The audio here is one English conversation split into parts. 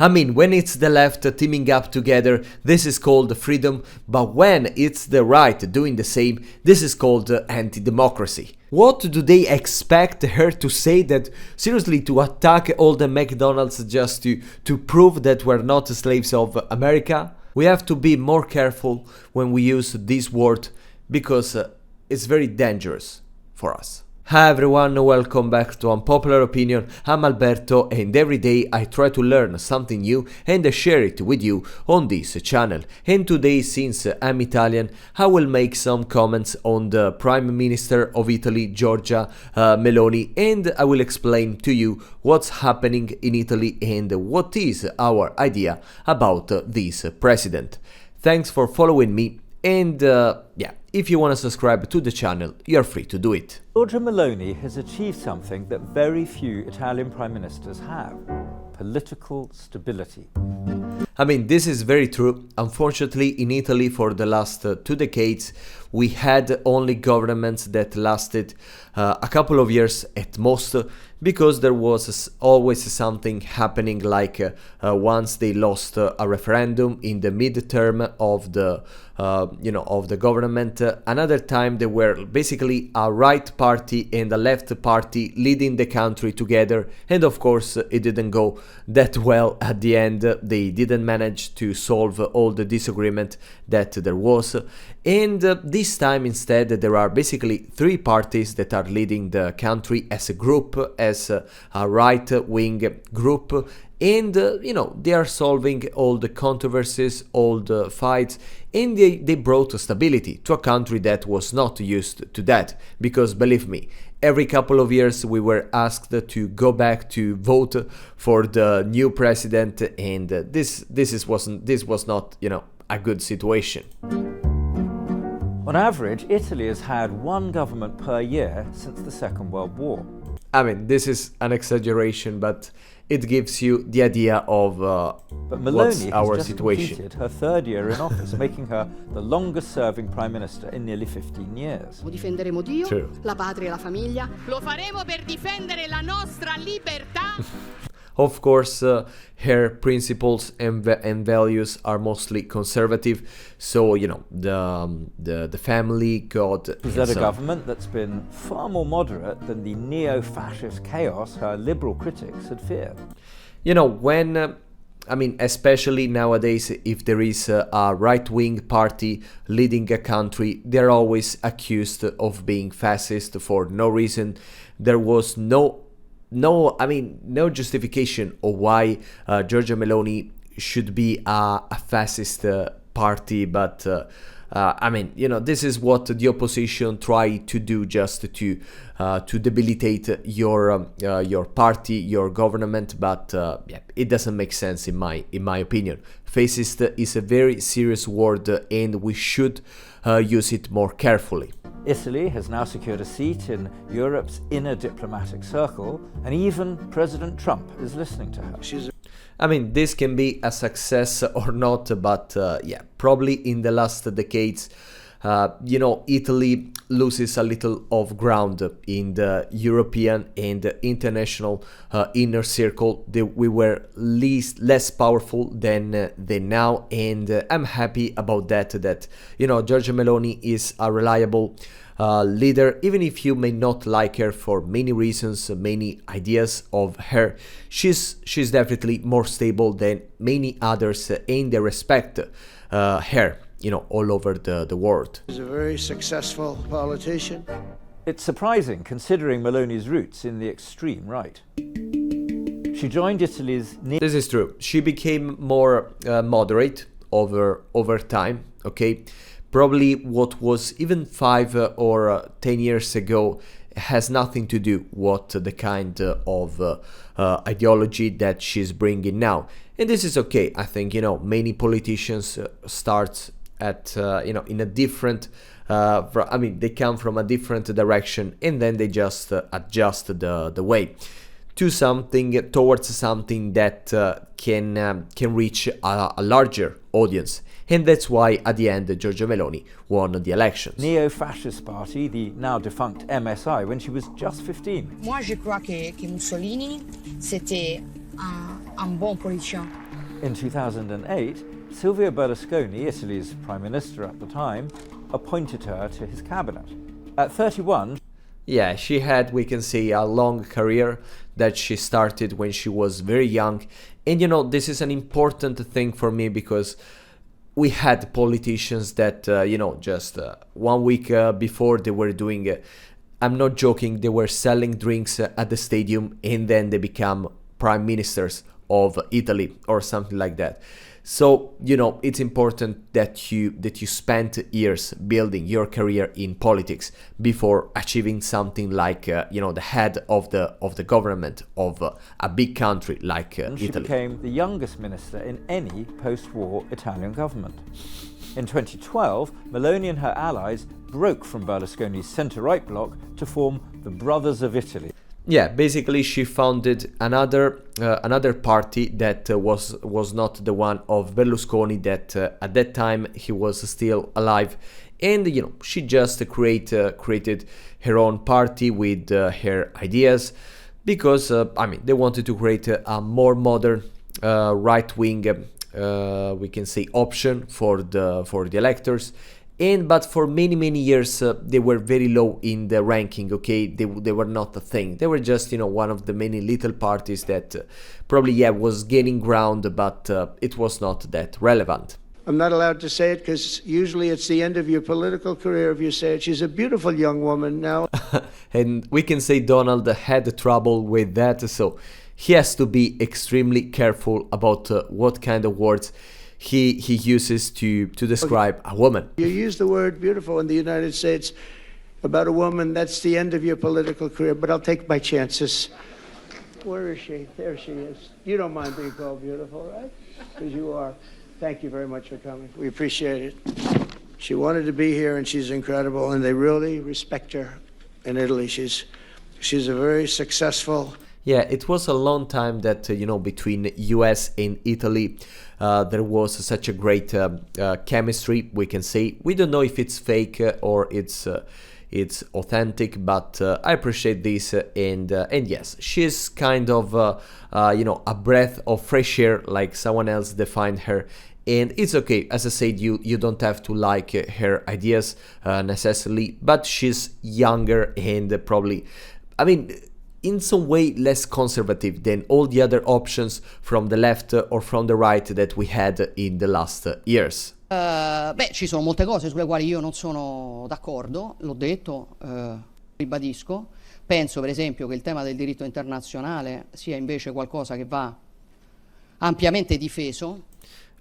I mean, when it's the left teaming up together, this is called freedom, but when it's the right doing the same, this is called anti-democracy. What do they expect her to say? That seriously, to attack all the McDonald's just to prove that we're not slaves of America? We have to be more careful when we use this word because it's very dangerous for us. Hi everyone, welcome back to Unpopular Opinion. I'm Alberto and every day I try to learn something new and I share it with you on this channel. And today, since I'm Italian, I will make some comments on the Prime Minister of Italy, Giorgia Meloni, and I will explain to you what's happening in Italy and what is our idea about this president. Thanks for following me. And yeah, if you want to subscribe to the channel, you're free to do it. Giorgia Meloni has achieved something that very few Italian prime ministers have: political stability. I mean, this is very true. Unfortunately, in Italy for the last 2 decades, we had only governments that lasted a couple of years at most, because there was always something happening, like once they lost a referendum in the midterm of the of the government, another time they were basically a right party and a left party leading the country together, and of course it didn't go that well at the end. They didn't manage to solve all the disagreement that there was, and this time instead there are basically 3 parties that are leading the country as a group, as a right-wing group, and they are solving all the controversies, all the fights, and they brought stability to a country that was not used to that, because believe me, every couple of years we were asked to go back to vote for the new president, and this was not a good situation. On average, Italy has had 1 government per year since the Second World War. I mean, this is an exaggeration, but it gives you the idea of but Meloni what's has our just situation. completed her 3rd year in office, making her the longest-serving prime minister in nearly 15 years. Difenderemo Dio, True. la patria e la famiglia. Lo faremo per difendere la nostra libertà. Of course, her principles and values are mostly conservative, so the family, God. She's led a government that's been far more moderate than the neo-fascist chaos her liberal critics had feared. I mean, especially nowadays, if there is a right-wing party leading a country, they're always accused of being fascist for no reason. There was no justification of why Giorgia Meloni should be a fascist party, but this is what the opposition try to do, just to debilitate your party, your government, but yeah, it doesn't make sense in my opinion. Fascist is a very serious word, and we should use it more carefully. Italy has now secured a seat in Europe's inner diplomatic circle, and even President Trump is listening to her. I mean, this can be a success or not, but yeah, probably in the last decades, Italy loses a little of ground in the European and international inner circle. We were less powerful than now, and I'm happy about that. That Giorgia Meloni is a reliable leader, even if you may not like her for many reasons, many ideas of her. She's definitely more stable than many others, and they respect her. All over the world. He's a very successful politician. It's surprising considering Meloni's roots in the extreme right. She joined Italy's... This is true. She became more moderate over time, okay? Probably what was even 5 or 10 years ago has nothing to do with the kind of ideology that she's bringing now. And this is okay. I think, many politicians start at in a different they come from a different direction, and then they just adjust the way towards something that can reach a larger audience. And that's why at the end Giorgia Meloni won the elections. Neo-fascist party, the now defunct MSI, when she was just 15. Moi je crois que Mussolini c'était un bon politicien. In 2008, Silvio Berlusconi, Italy's prime minister at the time, appointed her to his cabinet. At 31, yeah, she had, we can say, a long career that she started when she was very young. And you know, this is an important thing for me because we had politicians that, you know, just 1 week before they were doing, I'm not joking, they were selling drinks at the stadium and then they become prime ministers of Italy or something like that. So, you know, it's important that you spent years building your career in politics before achieving something like, you know, the head of the government of a big country like she Italy. became the youngest minister in any post-war Italian government. In 2012, Meloni and her allies broke from Berlusconi's centre-right bloc to form the Brothers of Italy. Yeah, basically she founded another party that was not the one of Berlusconi, that at that time he was still alive, and you know, she just created her own party with her ideas, because I mean, they wanted to create a more modern right-wing we can say option for the electors. But for many years they were very low in the ranking. Okay, they were not a thing. They were just, you know, one of the many little parties that probably was gaining ground, but it was not that relevant. I'm not allowed to say it because usually it's the end of your political career if you say it. She's a beautiful young woman now. And we can say Donald had trouble with that, so he has to be extremely careful about what kind of words he uses to describe a woman. You use the word beautiful in the United States about a woman, that's the end of your political career, but I'll take my chances. Where is she? There she is. You don't mind being called beautiful, right? Because you are. Thank you very much for coming. We appreciate it. She wanted to be here and she's incredible, and they really respect her in Italy. She's a very successful. Yeah, it was a long time that, you know, between US and Italy there was such a great chemistry, we can say. We don't know if it's fake or it's authentic, but I appreciate this, and yes, she's kind of you know, a breath of fresh air, like someone else defined her. And it's okay, as I said, you don't have to like her ideas necessarily, but she's younger and probably, I mean, in some way less conservative than all the other options from the left or from the right that we had in the last years. Beh, ci sono molte cose sulle quali io non sono d'accordo, l'ho detto, ribadisco. Penso per esempio che il tema del diritto internazionale sia invece qualcosa che va ampiamente difeso.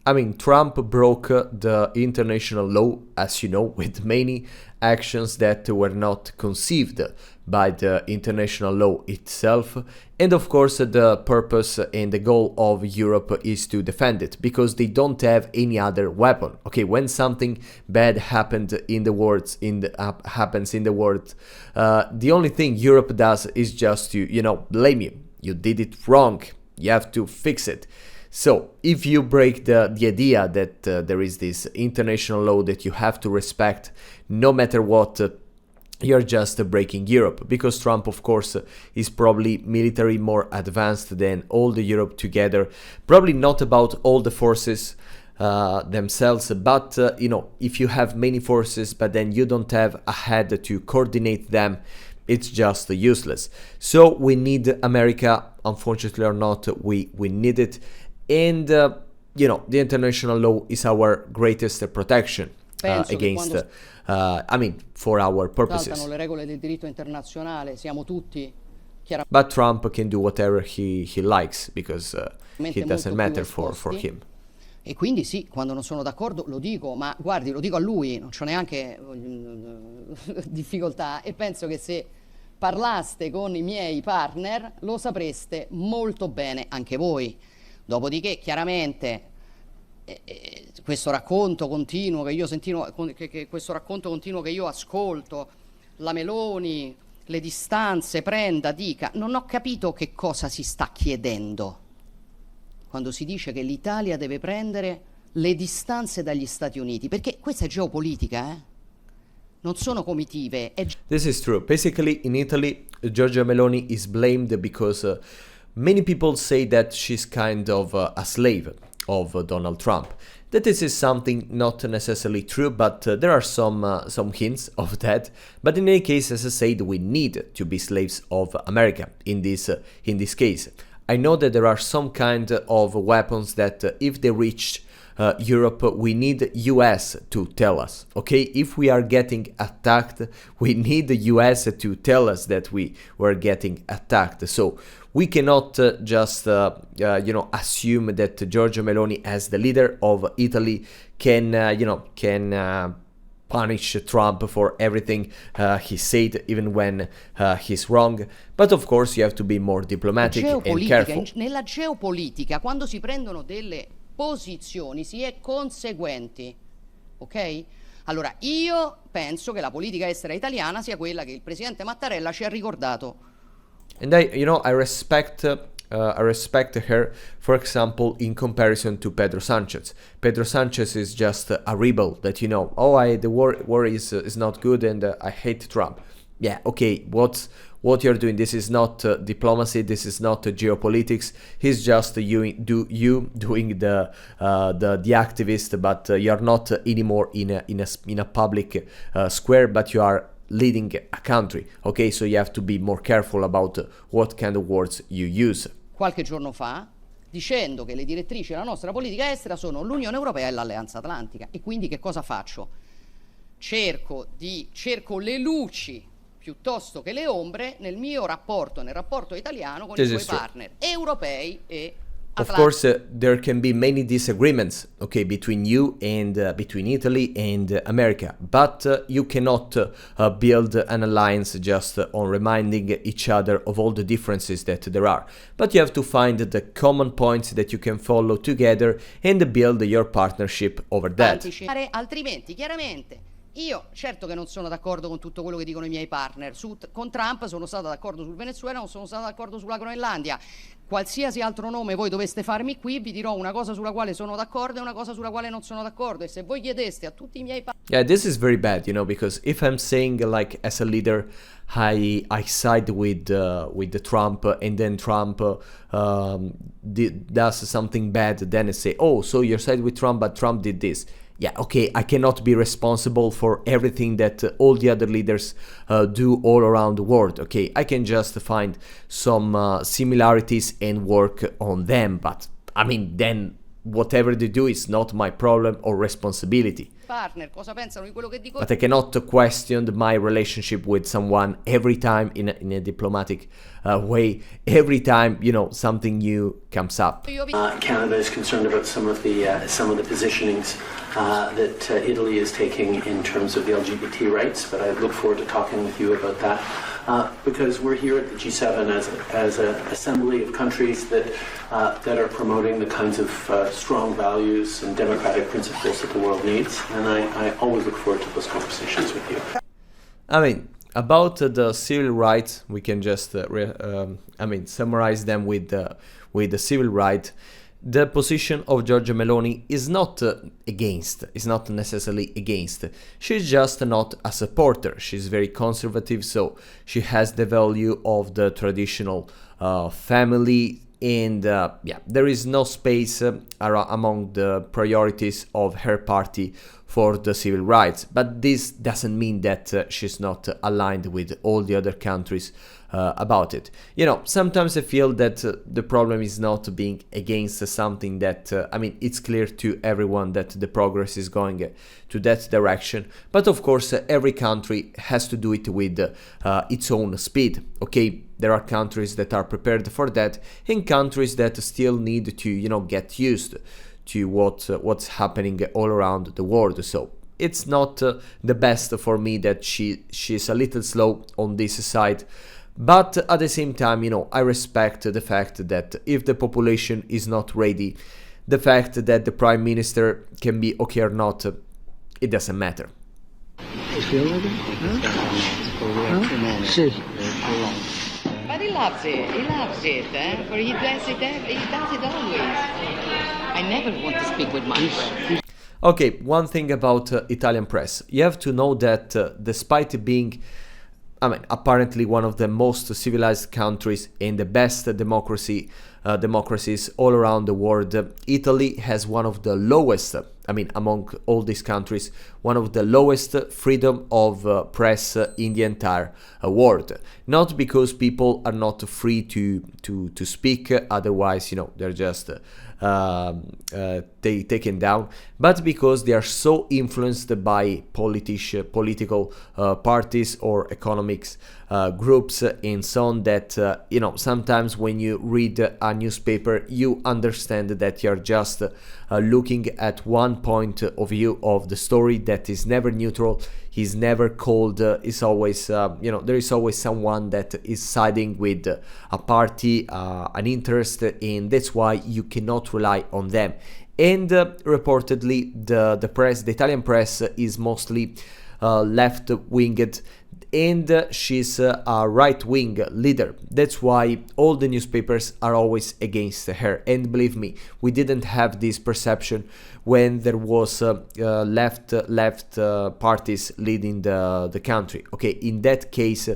I mean, Trump broke the international law, as you know, with many actions that were not conceived by the international law itself. And of course, the purpose and the goal of Europe is to defend it, because they don't have any other weapon. Okay, when something bad happened in the world, happens in the world, the only thing Europe does is just to, you know, blame you. You did it wrong. You have to fix it. So if you break the idea that there is this international law that you have to respect no matter what, you're just breaking Europe, because Trump, of course, is probably military more advanced than all the Europe together. Probably not about all the forces themselves, but you know, if you have many forces but then you don't have a head to coordinate them, it's just useless. So we need America, unfortunately or not, we need it. And, you know, the international law is our greatest protection against, I mean, for our purposes. Le regole del diritto internazionale, siamo tutti But Trump can do whatever he likes, because it doesn't matter for him. E quindi sì, quando non sono d'accordo lo dico, ma guardi, lo dico a lui, non c'ho neanche difficoltà, e penso che se parlaste con i miei partner lo sapreste molto bene anche voi. Dopodiché, chiaramente, questo racconto continuo che io ascolto, la Meloni, le distanze, prenda, dica, non ho capito che cosa si sta chiedendo quando si dice che l'Italia deve prendere le distanze dagli Stati Uniti, perché questa è geopolitica, non sono comitive. This is true. Basically, in Italy, Giorgia Meloni is blamed because many people say that she's kind of a slave of Donald Trump. That this is something not necessarily true, but there are some hints of that. But in any case, as I said, we need to be slaves of America in this case. I know that there are some kind of weapons that if they reach Europe, we need US to tell us, okay? If we are getting attacked, we need the US to tell us that we were getting attacked. So we cannot just, assume that Giorgia Meloni, as the leader of Italy, can punish Trump for everything he said, even when he's wrong. But of course you have to be more diplomatic and careful. Nella geopolitica, quando si prendono delle posizioni, si è conseguenti, ok? Allora, io penso che la politica estera italiana sia quella che il presidente Mattarella ci ha ricordato. And I respect her, for example, in comparison to Pedro Sanchez. Pedro Sanchez is just a rebel that, the war is not good and I hate Trump. Yeah, okay, what you're doing, this is not diplomacy, this is not geopolitics. He's just you doing the activist, but you're not anymore in a public square, but you are leading a country. Okay, so you have to be more careful about what kind of words you use. Qualche giorno fa, dicendo che le direttrici della nostra politica estera sono l'Unione Europea e l'Alleanza Atlantica. E quindi che cosa faccio? Cerco le luci piuttosto che le ombre nel mio rapporto, nel rapporto italiano con i suoi partner europei e atlantici. Of course, there can be many disagreements, okay, between you and between Italy and America, but you cannot build an alliance just on reminding each other of all the differences that there are. But you have to find the common points that you can follow together and build your partnership over that. Altrimenti, chiaramente, io certo che non sono d'accordo con tutto quello che dicono i miei partner. Con Trump sono stata d'accordo sul Venezuela, non sono stata d'accordo sulla Groenlandia. Qualsiasi altro nome voi doveste farmi qui, vi dirò una cosa sulla quale sono d'accordo e una cosa sulla quale non sono d'accordo. E se voi chiedeste a tutti i miei partner... Yeah, this is very bad, because if I'm saying, like, as a leader, I side with Trump, and then Trump does something bad, then I say, oh, so you're side with Trump, but Trump did this. Yeah, okay, I cannot be responsible for everything that all the other leaders do all around the world, okay? I can just find some similarities and work on them, but, then whatever they do is not my problem or responsibility. Partner, cosa pensano di quello che dico? But I cannot question my relationship with someone every time in a diplomatic way, every time, something new comes up. Canada is concerned about some of the positionings that Italy is taking in terms of the LGBT rights, but I look forward to talking with you about that. Because we're here at the G7 as an assembly of countries that are promoting the kinds of strong values and democratic principles that the world needs, and I always look forward to those conversations with you. About the civil rights, we can just summarize them with the civil right. The position of Giorgia Meloni is not is not necessarily against. She's just not a supporter. She's very conservative, so she has the value of the traditional family, and there is no space among the priorities of her party for the civil rights. But this doesn't mean that she's not aligned with all the other countries about it. Sometimes I feel that the problem is not being against something that, it's clear to everyone that the progress is going to that direction. But of course, every country has to do it with its own speed, okay? There are countries that are prepared for that, and countries that still need to, get used to what's happening all around the world. So it's not the best for me that she's a little slow on this side. But at the same time, I respect the fact that if the population is not ready, the fact that the Prime Minister can be okay or not, it doesn't matter. You feel ready? But he loves it, but he does it always. I never want to speak with my friends. Okay, one thing about Italian press. You have to know that despite being apparently one of the most civilized countries and the best democracy democracies all around the world. Italy has one of the lowest, among all these countries, one of the lowest freedom of press in the entire world. Not because people are not free to speak, otherwise, they're just taken down, but because they are so influenced by political parties or economics groups and so on that sometimes when you read a newspaper you understand that you're just looking at one point of view of the story that is never neutral, is never cold, is always there is always someone that is siding with a party, an interest, and that's why you cannot rely on them. And reportedly the Italian press is mostly left-winged, and she's a right-wing leader. That's why all the newspapers are always against her. And believe me, we didn't have this perception when there was left parties leading the country. Okay, in that case,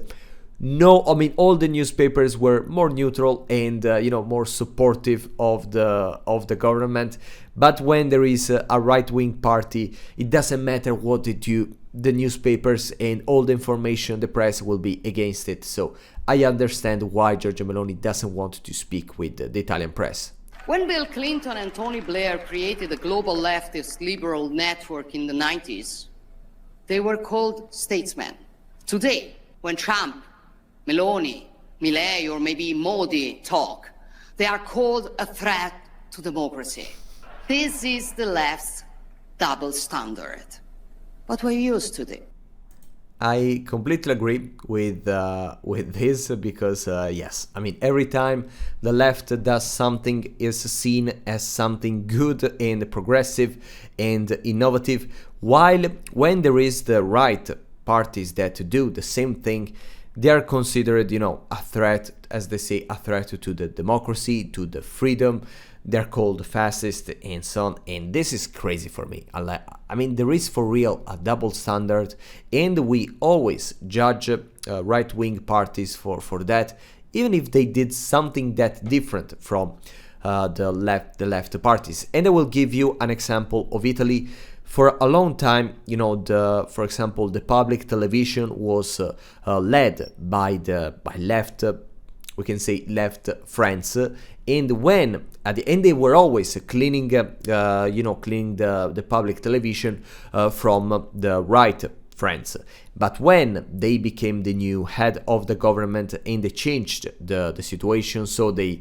no, all the newspapers were more neutral and more supportive of the government. But when there is a right-wing party, it doesn't matter what they do. The newspapers and all the information, the press will be against it. So I understand why Giorgia Meloni doesn't want to speak with the Italian press. When Bill Clinton and Tony Blair created the global leftist liberal network in the 90s, they were called statesmen. Today, when Trump, Meloni, Milei, or maybe Modi talk, they are called a threat to democracy. This is the left's double standard. But we're used to it. I completely agree with this because yes, every time the left does something is seen as something good and progressive and innovative, while when there is the right parties that do the same thing, they are considered, a threat, as they say, a threat to the democracy, to the freedom. They're called fascist and so on, and this is crazy for me. There is for real a double standard, and we always judge right-wing parties for that, even if they did something that different from the left parties. And I will give you an example of Italy. For a long time, for example, the public television was led by left, we can say left friends, and when at the end they were always cleaning the public television from the right friends. But when they became the new head of the government and they changed the situation, so they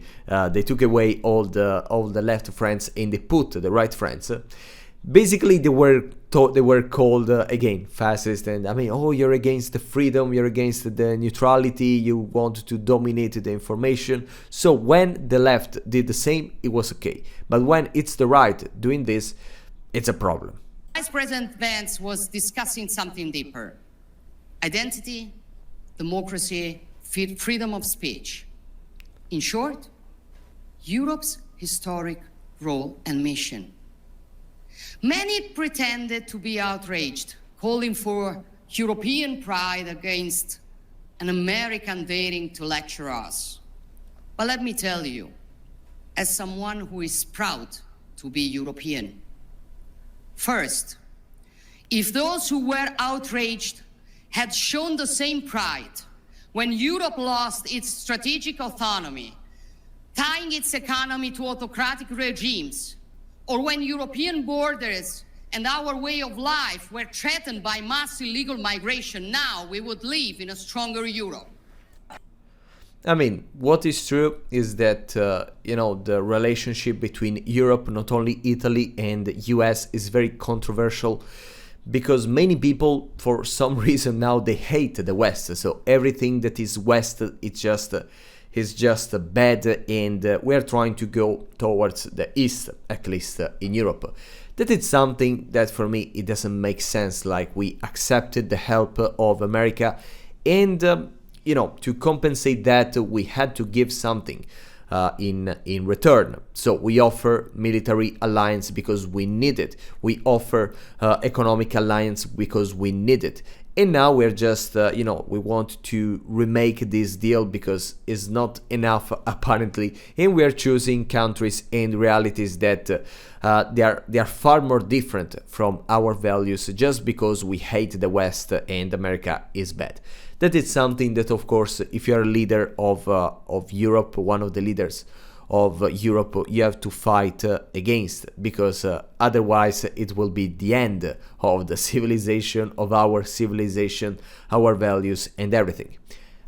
took away all the left friends and they put the right friends. Basically, they were called again fascist, and you're against the freedom, you're against the neutrality, you want to dominate the information. So when the left did the same, it was okay. But when it's the right doing this, it's a problem. Vice President Vance was discussing something deeper: identity, democracy, freedom of speech. In short, Europe's historic role and mission. Many pretended to be outraged, calling for European pride against an American daring to lecture us. But let me tell you, as someone who is proud to be European, first, if those who were outraged had shown the same pride when Europe lost its strategic autonomy, tying its economy to autocratic regimes, or when European borders and our way of life were threatened by mass illegal migration, now we would live in a stronger Europe. What is true is that, the relationship between Europe, not only Italy and the US, is very controversial because many people, for some reason now, they hate the West. So everything that is West, is just bad, and we're trying to go towards the East, at least in Europe. That is something that for me, it doesn't make sense. Like, we accepted the help of America, and to compensate that, we had to give something in return. So we offer military alliance because we need it. We offer economic alliance because we need it. And now we're just, we want to remake this deal because it's not enough apparently, and we're choosing countries and realities that they are far more different from our values just because we hate the West and America is bad. That is something that, of course, if you're a leader of Europe, one of the leaders of Europe, you have to fight against, because otherwise it will be the end of the civilization, of our civilization, our values and everything.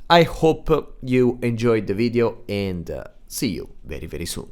I hope you enjoyed the video, and see you very, very soon.